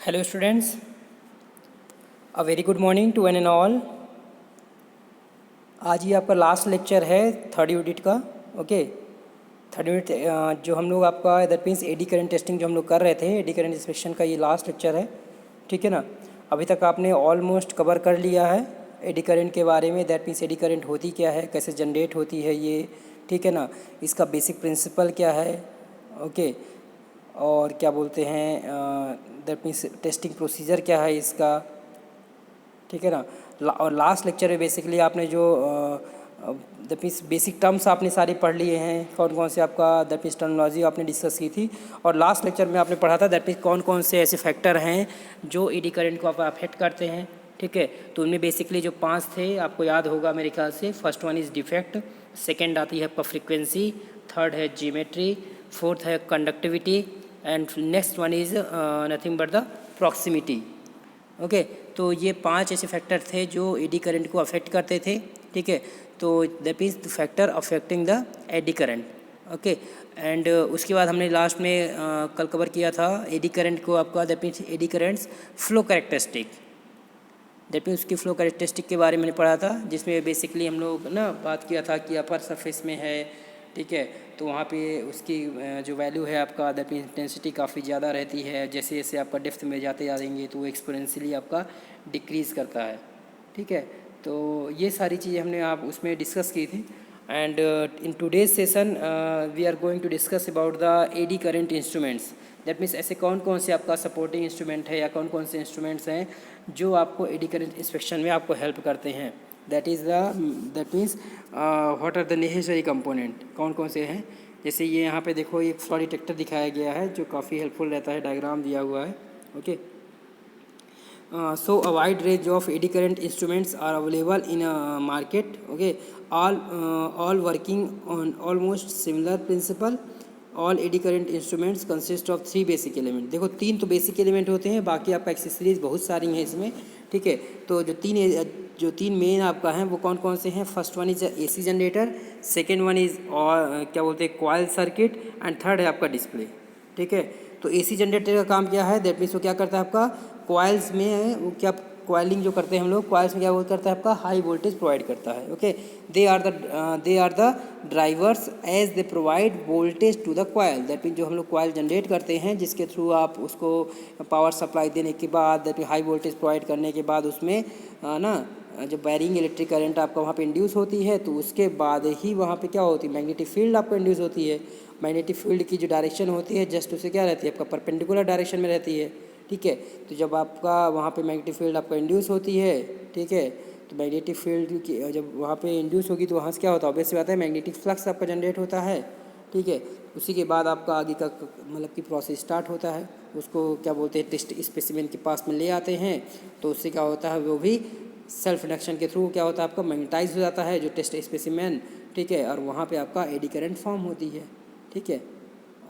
Hello students, a very good morning to one and all. आज ये आपका last lecture है थर्ड यूनिट का. ओके, थर्ड यूनिट जो हम लोग आपका that means AD current testing जो हम लोग कर रहे थे, एडी करंट इंस्पेक्शन का ये लास्ट लेक्चर है. ठीक है ना. अभी तक आपने ऑलमोस्ट कवर कर लिया है एडी करंट के बारे में. दैट मीन्स एडी करंट होती क्या है, कैसे जनरेट होती है ये, ठीक है ना. इसका बेसिक प्रिंसिपल क्या है, ओके, और क्या बोलते हैं दैट मीन्स टेस्टिंग प्रोसीजर क्या है इसका, ठीक है ना. और लास्ट लेक्चर में बेसिकली आपने जो दैट मीन्स बेसिक टर्म्स आपने सारे पढ़ लिए हैं. कौन कौन से आपका दैट मीन्स टर्मिनोलॉजी आपने डिस्कस की थी. और लास्ट लेक्चर में आपने पढ़ा था दैट मीन्स कौन कौन से ऐसे फैक्टर हैं जो एडी करंट को आप अफेक्ट करते हैं. ठीक है, तो उनमें बेसिकली जो 5 थे आपको याद होगा मेरे ख्याल से. First one is defect, second आती है आपका फ्रिक्वेंसी, थर्ड है जियोमेट्री, फोर्थ है conductivity, and next one is nothing but the proximity. Okay, तो ये 5 ऐसे फैक्टर थे जो एडी करंट को अफेक्ट करते थे. ठीक है, तो that is the factor affecting the eddy current. Okay, and उसके बाद हमने लास्ट में कल कवर किया था एडी करंट को आपका that means eddy currents flow characteristic. That means उसकी फ्लो कैरेक्टरिस्टिक के बारे में मैंने पढ़ा था, जिसमें बेसिकली हम लोग ना बात किया था कि अपर सरफेस में है. ठीक है, तो वहाँ पे उसकी जो वैल्यू है आपका दैट मीन्स इंटेंसिटी काफ़ी ज़्यादा रहती है. जैसे जैसे आपका डेप्थ में जाते जाएंगे तो वो एक्सपोनेंशियली आपका डिक्रीज़ करता है. ठीक है, तो ये सारी चीज़ें हमने आप उसमें डिस्कस की थी. And in today's session we are going to discuss about the eddy current instruments. That means ऐसे कौन कौन से आपका सपोर्टिंग इंस्ट्रूमेंट है या कौन कौन से इंस्ट्रूमेंट्स हैं जो आपको एडी करंट इंस्पेक्शन में आपको हेल्प करते हैं. That means what are the necessary component, कौन कौन से हैं. जैसे ये यहाँ पे देखो एक फ्लॉ डिटेक्टर दिखाया गया है जो काफ़ी हेल्पफुल रहता है, डायग्राम दिया हुआ है. Okay, so a wide range of eddy current instruments are available in a market. Okay, all working on almost similar principle. All eddy current instruments consist of 3 basic element. देखो 3 तो basic element होते हैं, बाकी आपका accessories बहुत सारी हैं इसमें. ठीक है, तो जो तीन मेन आपका हैं वो कौन कौन से हैं. First one is AC generator, second one is क्या बोलते हैं कॉइल सर्किट, एंड थर्ड है आपका डिस्प्ले. ठीक है, तो एसी जनरेटर का काम क्या है, दैट मीन्स वो क्या करता है आपका कॉइल्स में वो क्या कॉइलिंग जो करते हैं हम लोग कॉइल्स में क्या वो करता है आपका हाई वोल्टेज प्रोवाइड करता है. Okay, they are the drivers as they provide voltage to the coil. That mean जो हम लोग कॉइल जनरेट करते हैं जिसके थ्रू आप उसको पावर सप्लाई देने के बाद that mean high voltage provide करने के बाद उसमें ना जब वायरिंग इलेक्ट्रिक करंट आपका वहाँ पे इंड्यूस होती है तो उसके बाद ही वहाँ पे क्या होती है मैग्नेटिक फील्ड आपको इंड्यूस होती है. मैग्नेटिक फील्ड की जो डायरेक्शन होती है जस्ट उसे क्या रहती है आपका परपेंडिकुलर डायरेक्शन में रहती है. ठीक है, तो जब आपका वहाँ पे मैग्नेटिक फील्ड आपका इंड्यूस होती है, ठीक है, तो मैग्नेटिक फील्ड की जब वहाँ पे इंड्यूस होगी तो वहाँ से क्या होता है, ऑब्वियस बात है मैग्नेटिक फ्लक्स आपका जनरेट होता है. ठीक है, उसी के बाद आपका आगे का मतलब कि प्रोसेस स्टार्ट होता है. उसको क्या बोलते हैं टेस्ट स्पेसिमेन के पास में ले आते हैं, तो उससे क्या होता है वो भी सेल्फ इंडक्शन के थ्रू क्या होता है आपका मैग्नेटाइज हो जाता है जो टेस्ट स्पेसिमेन. ठीक है, और वहाँ पे आपका एडी करंट फॉर्म होती है. ठीक है,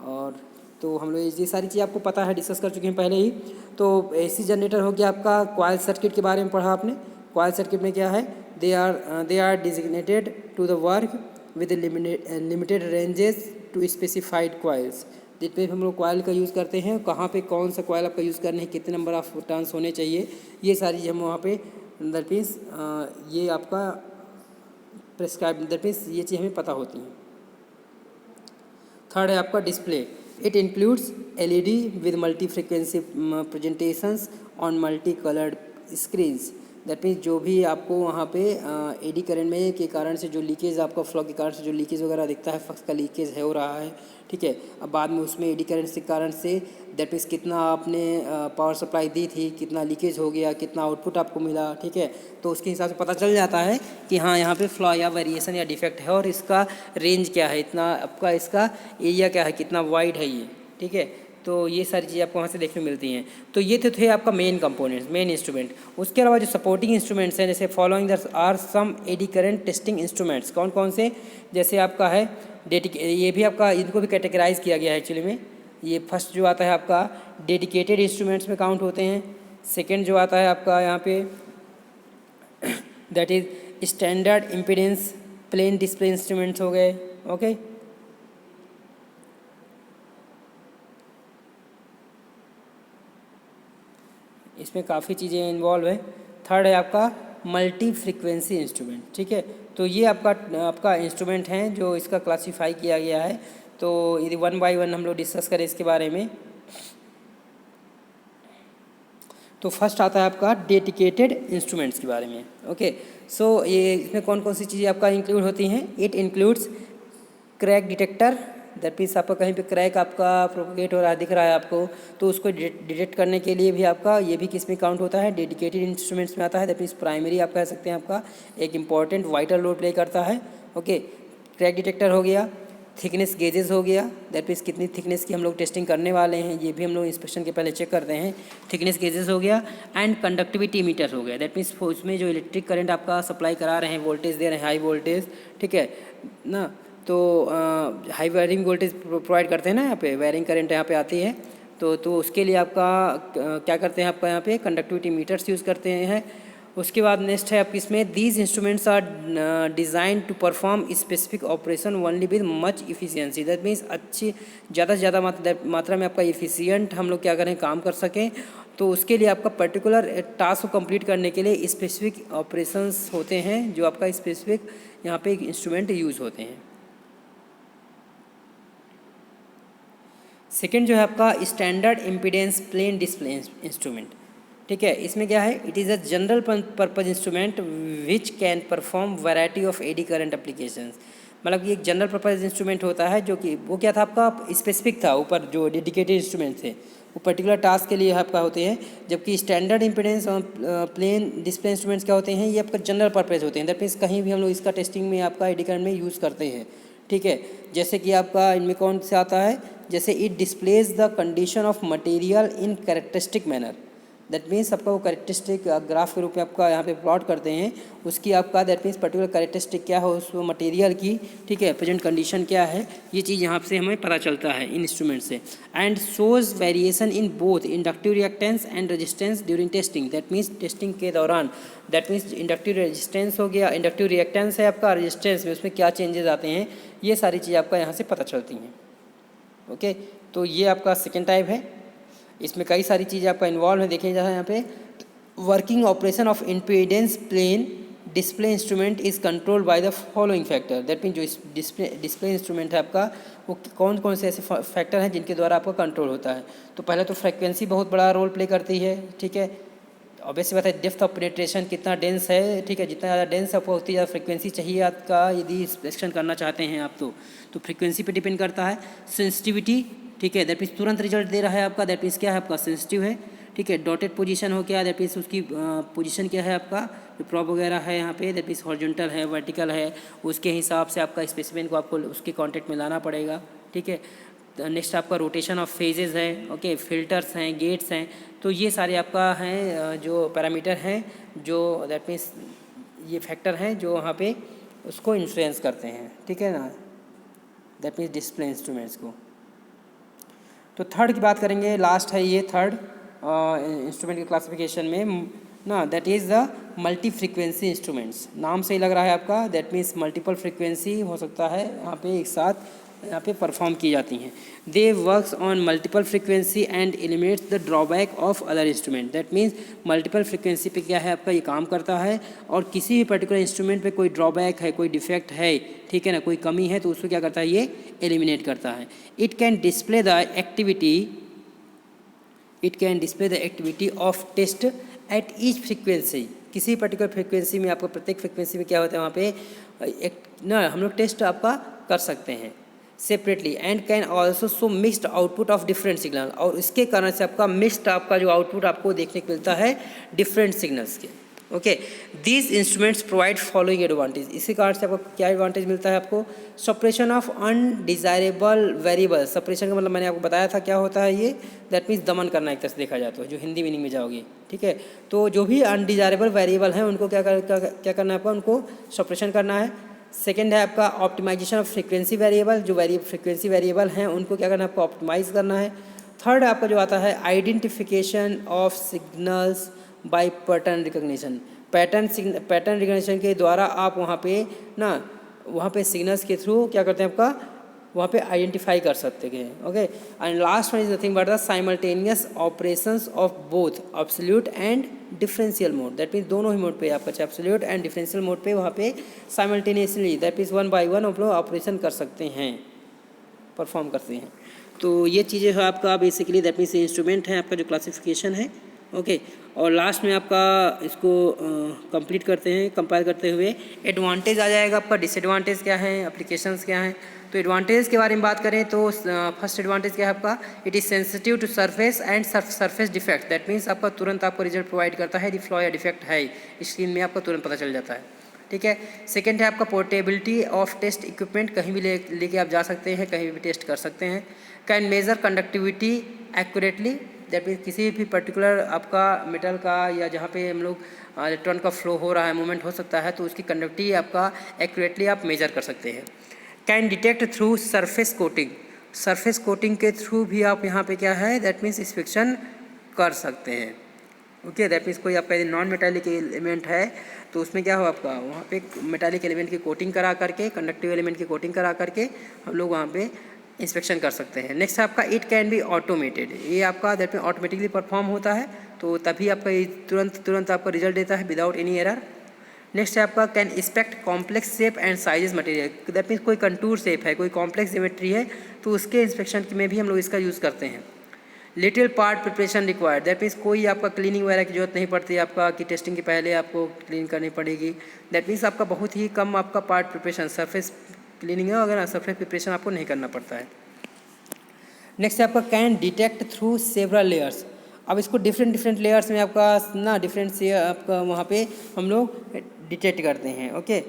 और तो हम लोग ये सारी चीज़ आपको पता है, डिस्कस कर चुके हैं पहले ही. तो एसी जनरेटर हो गया आपका. कॉइल सर्किट के बारे में पढ़ा आपने. कॉइल सर्किट में क्या है, they are designated to the work with limited ranges to specified coils. जितने हम लोग कॉइल का यूज़ करते हैं कहाँ पे कौन सा कॉइल आपका यूज़ करना है, कितने नंबर ऑफ टर्न्स होने चाहिए, ये सारी चीज़ हम वहाँ पे दैट मीन्स ये आपका प्रिस्क्राइब दैट मीन्स ये चीज़ हमें पता होती हैं. थर्ड है आपका display. It includes LED with multi frequency presentations on multi coloured screens. That means जो भी आपको वहाँ पे एडी करंट में के कारण से जो लीकेज आपका फ्लो के कारण से जो लीकेज वगैरह दिखता है, फ्लक्स का लीकेज है हो रहा है. ठीक है, अब बाद में उसमें एडी करंट के कारण से दैट मीन्स कितना आपने पावर सप्लाई दी थी, कितना लीकेज हो गया, कितना आउटपुट आपको मिला. ठीक है, तो उसके हिसाब से पता चल जाता है कि हाँ यहाँ पे फ्लॉ या वेरिएशन या डिफेक्ट है और इसका रेंज क्या है, इतना आपका इसका एरिया क्या है, कितना वाइड है ये. ठीक है, तो ये सारी चीज़ें आपको वहाँ से देखने मिलती हैं. तो ये तो थे आपका मेन कंपोनेंट्स, मेन इंस्ट्रूमेंट. उसके अलावा जो सपोर्टिंग इंस्ट्रूमेंट्स हैं जैसे following there are some eddy current testing instruments. कौन कौन से, जैसे आपका है ये भी आपका इनको भी कैटेगराइज किया गया है एक्चुअली में. ये फर्स्ट जो आता है आपका डेडिकेटेड इंस्ट्रूमेंट्स में काउंट होते हैं. सेकेंड जो आता है आपका यहाँ पे that is standard impedance plane display instruments हो गए. ओके, इसमें काफ़ी चीज़ें इन्वॉल्व है। थर्ड है आपका मल्टी फ्रीक्वेंसी इंस्ट्रूमेंट, ठीक है। तो ये आपका इंस्ट्रूमेंट हैं जो इसका क्लासीफाई किया गया है। तो यदि वन बाय वन हम लोग डिस्कस करें इसके बारे में, तो फर्स्ट आता है आपका डेडिकेटेड इंस्ट्रूमेंट्स के बारे में। ओके, सो ये इसमें कौन कौन सी चीज़ें आपका इंक्लूड होती हैं? It includes crack detector, that means आपका कहीं पे क्रैक आपका प्रोपोगेट हो रहा है, दिख रहा है आपको, तो उसको डिटेक्ट करने के लिए भी आपका ये भी किस में काउंट होता है? डेडिकेटेड इंस्ट्रूमेंट्स में आता है। दैट मीन्स प्राइमरी आप कह सकते हैं आपका एक इंपॉर्टेंट वाइटल रोल प्ले करता है। ओके, क्रैक डिटेक्टर हो गया, थिकनेस गेजेस हो गया, दैट मीन्स कितनी थिकनेस की हम लोग टेस्टिंग करने वाले हैं ये भी हम लोग इंस्पेक्शन के पहले चेक करते हैं। थिकनेस गेजेस हो गया, एंड कंडक्टिविटी मीटर हो गया, दैट मीन्स उसमें जो इलेक्ट्रिक करंट आपका सप्लाई करा रहे हैं, वोल्टेज दे रहे हैं, हाई वोल्टेज, ठीक है ना। तो हाई वायरिंग वोल्टेज प्रोवाइड करते हैं ना, यहाँ पे वायरिंग करंट यहाँ पे आती है, तो उसके लिए आपका क्या करते हैं, आपका यहाँ पे कंडक्टिविटी मीटर्स यूज़ करते हैं। उसके बाद नेक्स्ट है आपकी इसमें these instruments are designed to perform specific operation only with much efficiency, that means अच्छी ज़्यादा से ज़्यादा मात्रा में आपका इफ़िशियंट हम लोग क्या करें, काम कर सकें। तो उसके लिए आपका पर्टिकुलर टास्क को कंप्लीट करने के लिए स्पेसिफिक ऑपरेशंस होते हैं जो आपका स्पेसिफिक यहाँ पे इंस्ट्रूमेंट यूज़ होते हैं। सेकेंड जो है आपका standard impedance plane display instrument, ठीक है। इसमें क्या है, it is a general purpose instrument which can perform variety of eddy current applications, मतलब कि एक जनरल पर्पज इंस्ट्रूमेंट होता है जो कि वो क्या था आपका स्पेसिफिक था, ऊपर जो डेडिकेटेड इंस्ट्रूमेंट थे वो पर्टिकुलर टास्क के लिए आपका होते हैं। जबकि स्टैंडर्ड इम्पीडेंस और प्लेन डिस्प्ले इंस्ट्रूमेंट्स क्या होते हैं, ये आपका जनरल पर्पज होते हैं, दैट मीन्स कहीं भी हम लोग इसका टेस्टिंग में आपका एडी करंट में यूज़ करते हैं, ठीक है। जैसे कि आपका इनमें कौन से आता है, जैसे it displays the condition of material in characteristic manner, that means आपका वो कैरेक्टरिस्टिक ग्राफ के रूप में आपका यहाँ पे प्लॉट करते हैं, उसकी आपका दैट मीन्स पर्टिकुलर कैरेक्टरिस्टिक क्या हो उस मटेरियल की, ठीक है, प्रेजेंट कंडीशन क्या है, ये चीज़ यहाँ से हमें पता चलता है इन इंस्ट्रूमेंट से। And shows variation in both inductive reactance and resistance during testing, that means testing के दौरान, दैट मीन्स इंडक्टिव रेजिस्टेंस हो गया, इंडक्टिव रिएक्टेंस है आपका, रेजिस्टेंस में उसमें क्या चेंजेस आते हैं, ये सारी चीज़ आपका यहाँ से पता चलती हैं। ओके, तो ये आपका सेकेंड टाइप है। इसमें कई सारी चीज़ें आपका इन्वॉल्व है, देखिए जहाँ यहाँ पे working operation of impedance plane display instrument is controlled by the following factor, that mean जो डिस्प्ले इंस्ट्रूमेंट है आपका वो कौन कौन से ऐसे फैक्टर हैं जिनके द्वारा आपका कंट्रोल होता है। तो पहले तो फ्रिक्वेंसी बहुत बड़ा रोल प्ले करती है, ठीक है। ऑब्वियसली बात है, डेप्थ ऑफ पेनिट्रेशन कितना डेंस है, ठीक है, जितना ज़्यादा डेंस आपको उतनी ज़्यादा फ्रिक्वेंसी चाहिए आपका, यदि इंस्पेक्शन करना चाहते हैं आप तो फ्रिक्वेंसी पे डिपेंड करता है। सेंसिटिविटी, ठीक है, दैट मीन्स तुरंत रिजल्ट दे रहा है आपका, दैट मीन्स क्या है आपका सेंसिटिव है, ठीक है। डॉटेड पोजीशन हो गया, दैट मीन्स उसकी पोजीशन क्या है आपका, जो प्रॉब वगैरह है यहाँ पे, दैट मीन्स हॉरिजॉन्टल है, वर्टिकल है, उसके हिसाब से आपका स्पेसिमेन को आपको उसके कॉन्टेक्ट में लाना पड़ेगा, ठीक है। नेक्स्ट आपका रोटेशन ऑफ फेजेस है, ओके, फिल्टर्स हैं, गेट्स हैं, तो ये सारे आपका हैं जो पैरामीटर हैं, जो दैट मीन्स ये फैक्टर हैं जो वहाँ पे उसको इन्फ्लुएंस करते हैं, ठीक है ना, दैट मीन्स डिस्प्ले इंस्ट्रूमेंट्स को। तो थर्ड की बात करेंगे, लास्ट है ये थर्ड इंस्ट्रूमेंट के क्लासिफिकेशन में ना, that is the multi frequency instruments. नाम से ही लग रहा है आपका, दैट मीन्स मल्टीपल फ्रीक्वेंसी हो सकता है यहाँ पे एक साथ यहाँ पे परफॉर्म की जाती हैं। They works on multiple frequency and eliminates the drawback of other instrument, that means multiple frequency पे क्या है आपका ये काम करता है, और किसी भी पर्टिकुलर इंस्ट्रूमेंट पे कोई ड्रॉबैक है, कोई डिफेक्ट है, ठीक है ना, कोई कमी है, तो उसको क्या करता है ये एलिमिनेट करता है। It can display the activity of test at each frequency, किसी पर्टिकुलर फ्रीक्वेंसी में आपको प्रत्येक फ्रीक्वेंसी में क्या होता है वहाँ पे एक ना हम लोग टेस्ट आपका कर सकते हैं separately, and can also show mixed output of different signal, और इसके कारण से आपका मिक्स्ड आपका जो आउटपुट आपको देखने को मिलता है डिफरेंट सिग्नल्स के। Okay, these instruments provide following advantage, इसी कारण से आपको क्या एडवांटेज मिलता है आपको, suppression of undesirable variable, suppression का मतलब मैंने आपको बताया था क्या होता है ये, दैट मीन्स दमन करना एक तरह से देखा जाए तो, जो हिंदी मीनिंग में जाओगे, ठीक है। तो जो भी अनडिजायरेबल वेरिएबल हैं उनको क्या करना है आपका, उनको सप्रेशन करना है। सेकेंड है आपका ऑप्टिमाइजेशन ऑफ फ्रीक्वेंसी वेरिएबल, जो फ्रीक्वेंसी वेरिएबल हैं उनको क्या करना है आपको ऑप्टिमाइज़ करना है। थर्ड आपका जो आता है identification of signals by pattern recognition, pattern recognition के द्वारा आप वहाँ पे सिग्नल्स के थ्रू क्या करते हैं आपका वहाँ पे आइडेंटिफाई कर सकते हैं। Okay, and last one is nothing but the simultaneous operations of both absolute and differential mode. That means दोनों ही मोड पे आपका एब्सोल्यूट एंड डिफरेंशियल मोड पे वहाँ पे simultaneously that means one by one आप लोग ऑपरेशन कर सकते हैं, परफॉर्म करते हैं। तो ये चीज़ें है आपका बेसिकली दैट मीन्स इंस्ट्रूमेंट है आपका जो क्लासिफिकेशन है। ओके, और लास्ट में आपका इसको कंप्लीट करते हैं, कंपाइल करते हुए एडवांटेज आ जाएगा आपका, डिसएडवांटेज क्या है, एप्लीकेशंस क्या हैं। तो एडवांटेज के बारे में बात करें तो फर्स्ट एडवांटेज क्या है आपका, it is sensitive to surface and surface defect. That means आपका तुरंत आपको रिजल्ट प्रोवाइड करता है, यदि फ्लॉ या डिफेक्ट है स्क्रीन में आपको तुरंत पता चल जाता है। ठीक है, सेकेंड है आपका पोर्टेबिलिटी ऑफ टेस्ट इक्विपमेंट, कहीं भी लेके आप जा सकते हैं, कहीं भी टेस्ट कर सकते हैं। Can measure conductivity accurately, that means किसी भी पर्टिकुलर आपका मेटल का या जहाँ पे हम लोग इलेक्ट्रॉन का फ्लो हो रहा है, मूवमेंट हो सकता है, तो उसकी कंडक्टिविटी आपका एक्यूरेटली आप मेजर कर सकते हैं। Can detect through surface coating, surface coating के थ्रू भी आप यहाँ पे क्या है दैट मीन्स इंस्पेक्शन कर सकते हैं। ओके, दैट मीन्स कोई आपका यदि नॉन मेटालिक एलिमेंट है तो उसमें क्या हो आपका वहाँ पे मेटालिक एलिमेंट की कोटिंग करा करके, कंडक्टिव एलिमेंट की कोटिंग करा करके हम लोग वहाँ पे इंस्पेक्शन कर सकते हैं। नेक्स्ट आपका इट कैन बी ऑटोमेटेड, ये आपका दैट मीन ऑटोमेटिकली परफॉर्म होता है, तो तभी आपका ये तुरंत आपका रिजल्ट देता है विदाउट एनी एरर। नेक्स्ट है आपका can inspect complex shape and sizes material, that means कोई कंटूर शेप है, कोई कॉम्प्लेक्स ज्योमेट्री है, तो उसके इंस्पेक्शन में भी हम लोग इसका यूज़ करते हैं। Little part preparation required, that means कोई आपका क्लीनिंग वगैरह की जरूरत नहीं पड़ती आपका कि टेस्टिंग के पहले आपको क्लीन करनी पड़ेगी। दैट मीन्स आपका बहुत ही कम आपका पार्ट प्रिपरेशन, सरफेस क्लीनिंग है अगर सरफेस प्रिपरेशन आपको नहीं करना पड़ता है। नेक्स्ट है आपका can detect through several layers, अब इसको डिफरेंट लेयर्स में आपका ना डिफरेंट से आपका वहाँ पे हम लोग डिटेक्ट करते हैं। ओके,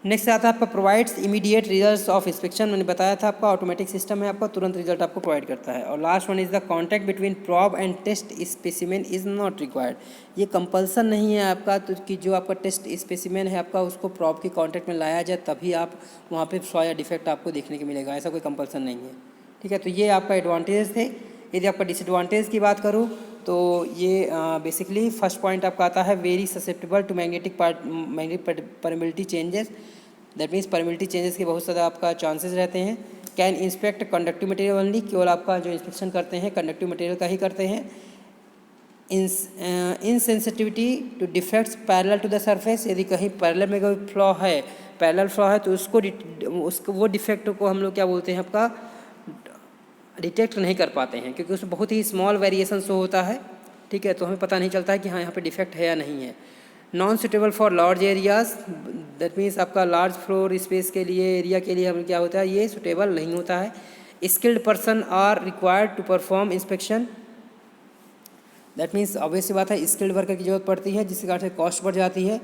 नेक्स्ट आता है आपका provides immediate results of inspection, मैंने बताया था आपका ऑटोमेटिक सिस्टम है, आपका तुरंत रिजल्ट आपको प्रोवाइड करता है। और last one is the contact between probe and test specimen is not required, ये कंपल्सन नहीं है आपका तो कि जो आपका टेस्ट स्पेसिमेन है आपका उसको प्रॉब के कॉन्टैक्ट में लाया जाए तभी आप वहाँ पे फ्लॉ या डिफेक्ट आपको देखने को मिलेगा, ऐसा कोई कंपल्सन नहीं है। ठीक है, तो ये आपका एडवांटेज थे। यदि आपका डिसएडवांटेज की बात करूँ तो ये बेसिकली फर्स्ट पॉइंट आपका आता है very susceptible to magnetic permeability changes, that means permeability changes के बहुत ज़्यादा आपका चांसेस रहते हैं। Can inspect conductive material only, केवल आपका जो इंस्पेक्शन करते हैं कंडक्टिव मटेरियल का ही करते हैं। Insensitivity to defects parallel to the surface, यदि कहीं पैरेलल में कोई फ्लॉ है, पैरेलल फ्लॉ है तो उसको वो डिफेक्ट को हम लोग क्या बोलते हैं आपका डिटेक्ट नहीं कर पाते हैं, क्योंकि उसमें बहुत ही स्मॉल वेरिएशन शो होता है। ठीक है, तो हमें पता नहीं चलता है कि हाँ यहाँ पे डिफेक्ट है या नहीं है। Non suitable for large areas, that means आपका लार्ज फ्लोर स्पेस के लिए एरिया के लिए हमें क्या होता है ये सुटेबल नहीं होता है। Skilled person are required to perform inspection, that means obvious सी बात है स्किल्ड वर्कर की जरूरत पड़ती है जिसके कारण से कॉस्ट बढ़ जाती है।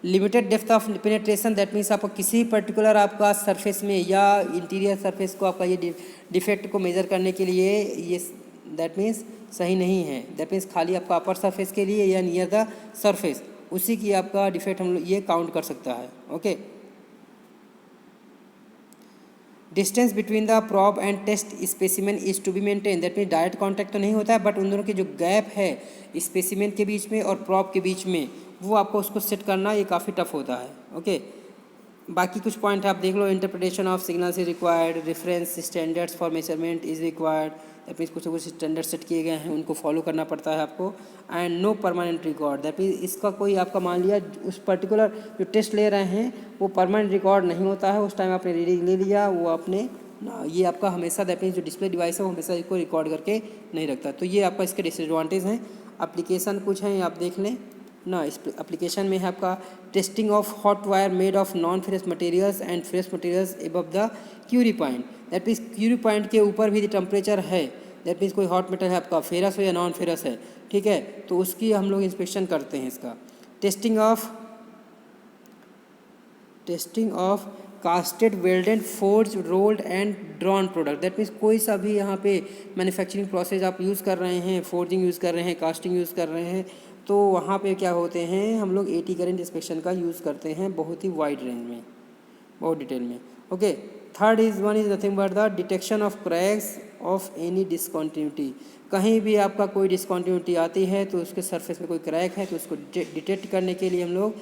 Limited depth of penetration, that means आपको किसी पर्टिकुलर आपका सरफेस में या इंटीरियर सरफेस को आपका ये डिफेक्ट को मेजर करने के लिए ये दैट मीन्स सही नहीं है। दैट मीन्स खाली आपका अपर सरफेस के लिए या नियर द सरफेस उसी की आपका डिफेक्ट हम लोग ये काउंट कर सकता है। Okay, distance between the probe and test specimen is to be maintain, that mean direct contact तो नहीं होता है बट उन दोनों के जो गैप है स्पेसिमेन के बीच में और प्रॉब के बीच में वो आपको उसको सेट करना ये काफ़ी टफ होता है। ओके, बाकी कुछ पॉइंट आप देख लो। Interpretation of signals is required, reference standards for measurement is required, that means कुछ स्टैंडर्ड सेट किए गए हैं उनको फॉलो करना पड़ता है आपको। And no permanent record, that means इसका कोई आपका मान लिया उस पर्टिकुलर जो टेस्ट ले रहे हैं वो परमानेंट रिकॉर्ड नहीं होता है, उस टाइम आपने रीडिंग ले लिया वो आपने ये आपका हमेशा दैट मीन्स जो डिस्प्ले डिवाइस है वो हमेशा इसको रिकॉर्ड करके नहीं रखता। तो ये आपका इसके डिसएडवांटेज हैं। एप्लीकेशन कुछ हैं आप देख लें ना, इस एप्लीकेशन में है आपका testing of hot wire made of non ferrous materials and ferrous materials above the Curie point, that means Curie point के ऊपर भी टेम्परेचर है, दैट मीन्स कोई हॉट मेटल है आपका फेरस हो या नॉन फेरस है, ठीक है, तो उसकी हम लोग इंस्पेक्शन करते हैं इसका। Testing of casted welded forge rolled and drawn product, that means कोई सा भी यहाँ पे मैन्युफैक्चरिंग प्रोसेस आप यूज़ कर रहे हैं, फोर्जिंग यूज़ कर रहे हैं, कास्टिंग यूज़ कर रहे हैं, तो वहाँ पे क्या होते हैं हम लोग एटी करंट इंस्पेक्शन का यूज़ करते हैं बहुत ही वाइड रेंज में, बहुत डिटेल में। Okay, third is one is nothing but the detection of cracks of any discontinuity, कहीं भी आपका कोई डिसकॉन्टिन्यूटी आती है तो उसके सरफेस में कोई क्रैक है तो उसको डिटेक्ट करने के लिए हम लोग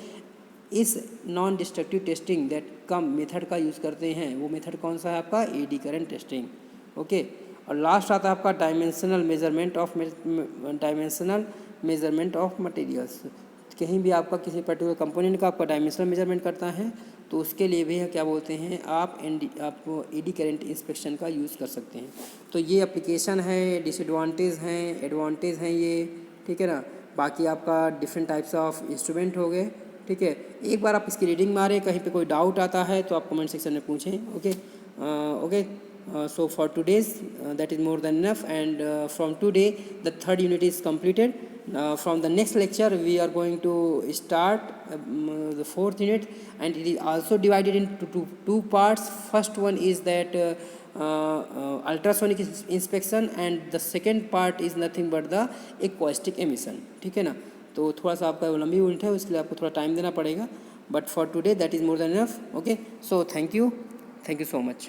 इस non destructive testing that come method का यूज़ करते हैं, वो मेथड कौन सा है आपका, एडी करंट टेस्टिंग। ओके, और लास्ट आता है आपका डायमेंशनल मेजरमेंट ऑफ मटेरियल्स। कहीं भी आपका किसी पर्टिकुलर कंपोनेंट का आपका डायमेंशनल मेजरमेंट करता है तो उसके लिए भी क्या बोलते हैं आप एडी करंट इंस्पेक्शन का यूज़ कर सकते हैं। तो ये एप्लीकेशन है, डिसएडवांटेज हैं, एडवांटेज हैं ये, ठीक है ना। बाकी आपका डिफरेंट टाइप्स ऑफ इंस्ट्रूमेंट हो गए, ठीक है। एक बार आप इसकी रीडिंग मारें, कहीं पे कोई डाउट आता है तो आप कमेंट सेक्शन में पूछें। Okay so for today's that is more than enough, and from today the third unit is completed. From the next lecture we are going to start the fourth unit, and it is also divided into two parts. First one is that ultrasonic inspection, and the second part is nothing but the acoustic emission, ठीक है ना। तो थोड़ा सा आपका लंबी unit है, उसके लिए आपको थोड़ा टाइम देना पड़ेगा, but for today that is more than enough. Okay, so thank you so much.